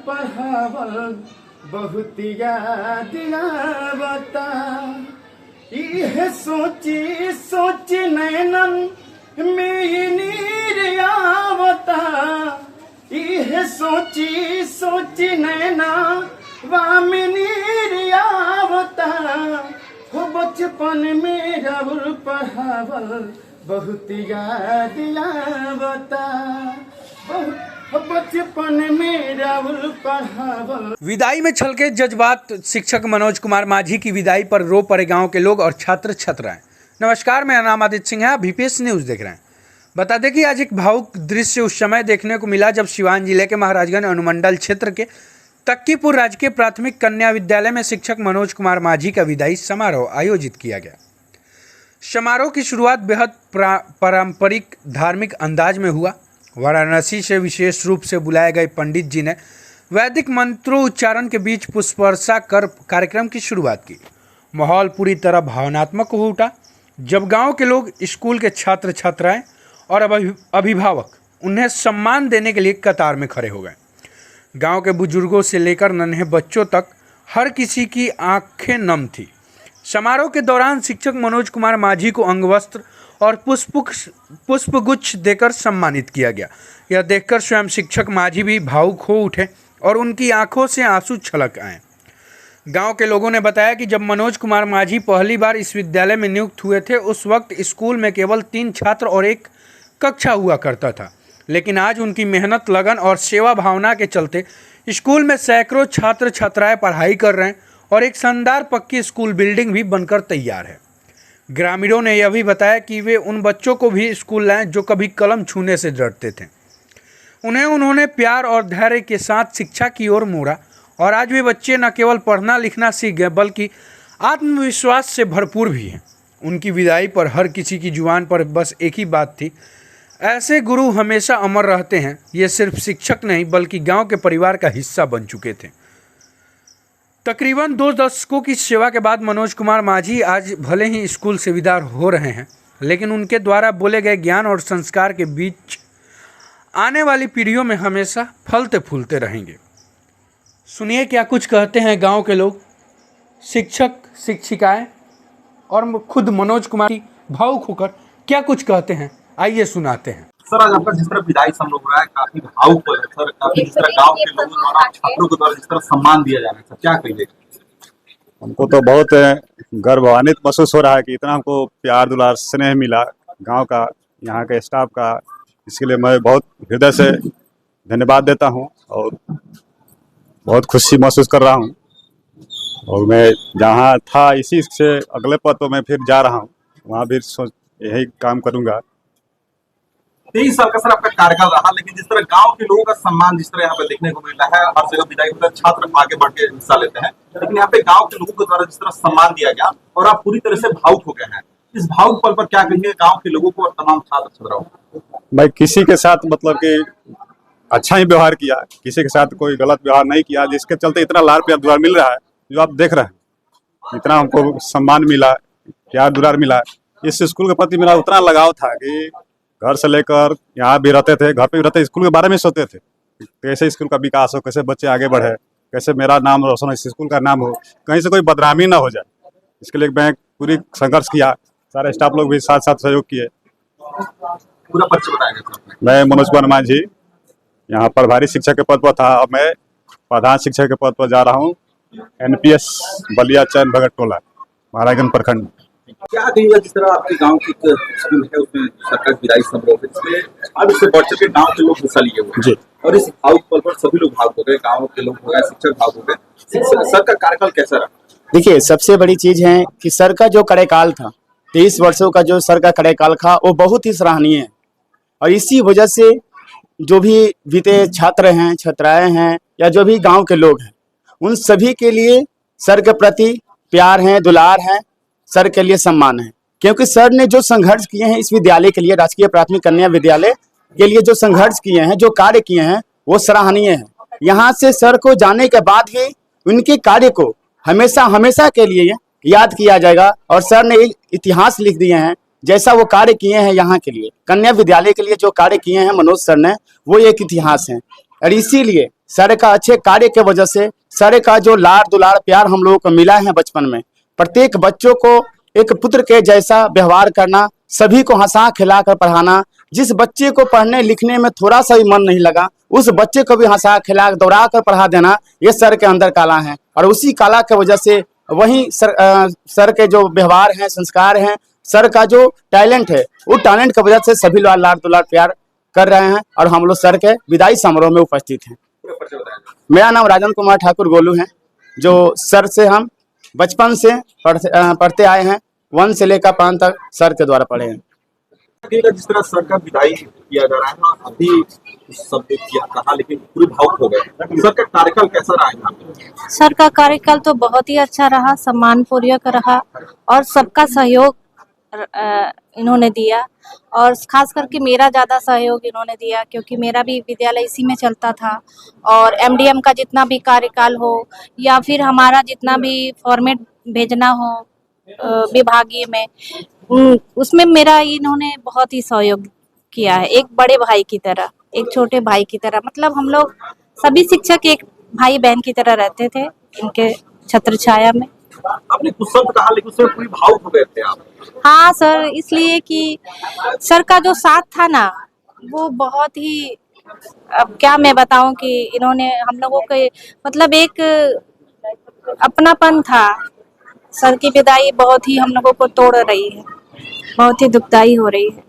पढ़ावल बहुत याद आवता। यह सोची सोची नैनन में नीर आवता। यह सोची सोची नैना वामी नीर आवता। हो बचपन में राहुल पढ़ावल बहुत याद आवता। बचपन में राहुल पढ़ावल। विदाई में छलके जज्बात। शिक्षक मनोज कुमार माझी की विदाई पर रो पड़े गांव के लोग और छात्र छात्राएं। नमस्कार, मेरा नाम आदित्य सिंह है, आप VPS न्यूज़ देख रहे हैं। बता दें कि आज एक भावुक दृश्य उस समय देखने को मिला जब सिवान जिले के महाराजगंज अनुमंडल क्षेत्र के तक्कीपुर राजकीय प्राथमिक कन्या विद्यालय में शिक्षक मनोज कुमार माझी का विदाई समारोह आयोजित किया गया। समारोह की शुरुआत बेहद पारंपरिक धार्मिक अंदाज में हुआ। वाराणसी से विशेष रूप से बुलाए गए पंडित जी ने वैदिक मंत्रोच्चारण के बीच पुष्पवर्षा कर कार्यक्रम की शुरुआत की। माहौल पूरी तरह भावनात्मक हो उठा जब गांव के लोग, स्कूल के छात्र छात्राएं और अभिभावक उन्हें सम्मान देने के लिए कतार में खड़े हो गए। गांव के बुजुर्गों से लेकर नन्हे बच्चों तक हर किसी की आंखें नम थी। समारोह के दौरान शिक्षक मनोज कुमार माझी को अंगवस्त्र और पुष्पगुच्छ देकर सम्मानित किया गया। यह देखकर स्वयं शिक्षक माझी भी भावुक हो उठे और उनकी आंखों से आंसू छलक आए। गांव के लोगों ने बताया कि जब मनोज कुमार माझी पहली बार इस विद्यालय में नियुक्त हुए थे, उस वक्त स्कूल में केवल 3 छात्र और 1 कक्षा हुआ करता था। लेकिन आज उनकी मेहनत, लगन और सेवा भावना के चलते स्कूल में सैकड़ों छात्र छात्राएं पढ़ाई कर रहे हैं और एक शानदार पक्की स्कूल बिल्डिंग भी बनकर तैयार है। ग्रामीणों ने यह भी बताया कि वे उन बच्चों को भी स्कूल लाएं जो कभी कलम छूने से डरते थे। उन्होंने प्यार और धैर्य के साथ शिक्षा की ओर मोड़ा और आज वे बच्चे न केवल पढ़ना लिखना सीख गए बल्कि आत्मविश्वास से भरपूर भी हैं। उनकी विदाई पर हर किसी की जुबान पर बस एक ही बात थी, ऐसे गुरु हमेशा अमर रहते हैं। ये सिर्फ शिक्षक नहीं बल्कि गांव के परिवार का हिस्सा बन चुके थे। तकरीबन 2 दशकों की सेवा के बाद मनोज कुमार माझी आज भले ही स्कूल से विदा हो रहे हैं, लेकिन उनके द्वारा बोले गए ज्ञान और संस्कार के बीच आने वाली पीढ़ियों में हमेशा फलते फूलते रहेंगे। सुनिए क्या कुछ कहते हैं गांव के लोग, शिक्षक शिक्षिकाएं और खुद मनोज कुमार की भावुक होकर क्या कुछ कहते हैं, आइए सुनाते हैं। सर, आज आपका जिस तरह विदाई समारोह हो रहा है काफी भावुक है सर, काफी जिस तरह गांव के लोगों द्वारा, छात्रों के द्वारा जिस तरह सम्मान दिया जा रहा है सर, क्या कहिए? हमको तो बहुत गर्वान्वित महसूस हो रहा है कि इतना हमको प्यार दुलार स्नेह मिला गांव का, यहाँ के स्टाफ का। इसके लिए मैं बहुत हृदय से धन्यवाद देता हूँ और बहुत खुशी महसूस कर रहा हूँ। और मैं जहाँ था इसी से अगले पद पर मैं फिर जा रहा हूँ, वहाँ भी यही काम करूँगा। 23 साल का सर आपका कार्यकाल रहा, लेकिन जिस तरह गांव के लोगों का सम्मान जिस तरह यहाँ पे देखने को मिलता है, हर जगह विदाई होता है, छात्र आगे बढ़ के हिस्सा लेते हैं, लेकिन यहाँ पे गांव के लोगों के द्वारा जिस तरह सम्मान दिया गया और आप पूरी तरह से भावुक हो गए हैं, इस भावुक पल पर क्या कहेंगे गांव के लोगों को और तमाम छात्र छात्राओं को? मैं किसी के साथ मतलब कि अच्छा ही व्यवहार किया, किसी के साथ कोई गलत व्यवहार नहीं किया, जिसके चलते इतना लाड़ प्यार दुलार मिल रहा है जो आप देख रहे हैं। इतना हमको सम्मान मिला, प्यार दुलार मिला। इस स्कूल के प्रति मेरा उतना लगाव था कि घर से लेकर यहाँ भी रहते थे, घर पे भी रहते, स्कूल के बारे में सोचते थे, कैसे स्कूल का विकास हो, कैसे बच्चे आगे बढ़े, कैसे मेरा नाम रोशन हो, इस स्कूल का नाम हो, कहीं से कोई बदनामी ना हो जाए। इसके लिए मैं पूरी संघर्ष किया, सारे स्टाफ लोग भी साथ साथ सहयोग किए। पूरा परिचय बताएंगे? मैं मनोज कुमार माझी यहाँ प्रभारी शिक्षक के पद पर था, अब मैं प्रधान शिक्षक के पद पर जा रहा हूँ, NPS बलिया चैन भगत टोला, महाराजगंज प्रखंड। क्या कहिएगा जिस तरह आपके गांव की स्कूल है उसमें सरकार विदाई समारोह है, जिसमें अब इससे बढ़ चुके गांव के लोग हिस्सा लिए हुए हैं और इस भावुक पल पर सभी लोग भावुक हो गए, गांव के लोग हो गए, शिक्षक भावुक हो गए। सर का कार्यकाल कैसा रहा? देखिए, सबसे बड़ी चीज है कि सर का जो कार्यकाल था, 23 वर्षों का जो सर का कार्यकाल था, वो बहुत ही सराहनीय है। और इसी वजह से जो भी बीते छात्र हैं, छात्राएं हैं या जो भी गांव के लोग हैं, उन सभी के लिए सर के प्रति प्यार है, दुलार है, सर के लिए सम्मान है। क्योंकि सर ने जो संघर्ष किए हैं इस विद्यालय के लिए, राजकीय प्राथमिक कन्या विद्यालय के लिए जो संघर्ष किए हैं, जो कार्य किए हैं, वो सराहनीय है। यहाँ से सर को जाने के बाद भी उनके कार्य को हमेशा हमेशा के लिए याद किया जाएगा। और सर ने इतिहास लिख दिए हैं, जैसा वो कार्य किए हैं यहाँ के लिए, कन्या विद्यालय के लिए जो कार्य किए हैं मनोज सर ने, वो एक इतिहास है। और इसीलिए सर का अच्छे कार्य के वजह से सर का जो लाड़ दुलार प्यार हम लोगों को मिला है बचपन में, प्रत्येक बच्चों को एक पुत्र के जैसा व्यवहार करना, सभी को हंसा खिला कर पढ़ाना। जिस बच्चे को पढ़ने लिखने में थोड़ा सा भी मन नहीं लगा, उस बच्चे को भी हंसा खिला दौड़ा कर पढ़ा देना, ये सर के अंदर कला है। और उसी कला के वजह से वही सर के जो व्यवहार हैं, संस्कार हैं, सर का जो टैलेंट है, वो टैलेंट की वजह से सभी लोग लाड़ दुलार प्यार कर रहे हैं और हम लोग सर के विदाई समारोह में उपस्थित हैं। मेरा नाम राजन कुमार ठाकुर गोलू है, जो सर से हम बचपन से पढ़ते आए हैं, 1 से लेकर 5 तक सर के द्वारा पढ़े हैं। जिस तरह सर का विदाई किया जा रहा है और अभी शब्द किया कहा लेकिन पूरे भावुक हो गए, सर का कार्यकाल कैसा रहा है यहाँ पे? सर का कार्यकाल तो बहुत ही अच्छा रहा, सम्मानपूर्वक रहा और सबका सहयोग इन्होंने दिया और खास करके मेरा ज़्यादा सहयोग इन्होंने दिया क्योंकि मेरा भी विद्यालय इसी में चलता था। और एमडीएम का जितना भी कार्यकाल हो या फिर हमारा जितना भी फॉर्मेट भेजना हो विभागीय में, उसमें मेरा इन्होंने बहुत ही सहयोग किया है। एक बड़े भाई की तरह, एक छोटे भाई की तरह, मतलब हम लोग सभी शिक्षक एक भाई बहन की तरह रहते थे इनके छत्र छाया में। आपने कुछ शब्द कहा लेकिन उसमें पूरी भावुक हो गए थे आप। हाँ सर, इसलिए कि सर का जो साथ था ना, वो बहुत ही, अब क्या मैं बताऊं कि इन्होंने हम लोगों के मतलब एक अपनापन था। सर की विदाई बहुत ही हम लोगों को तोड़ रही है, बहुत ही दुखदाई हो रही है।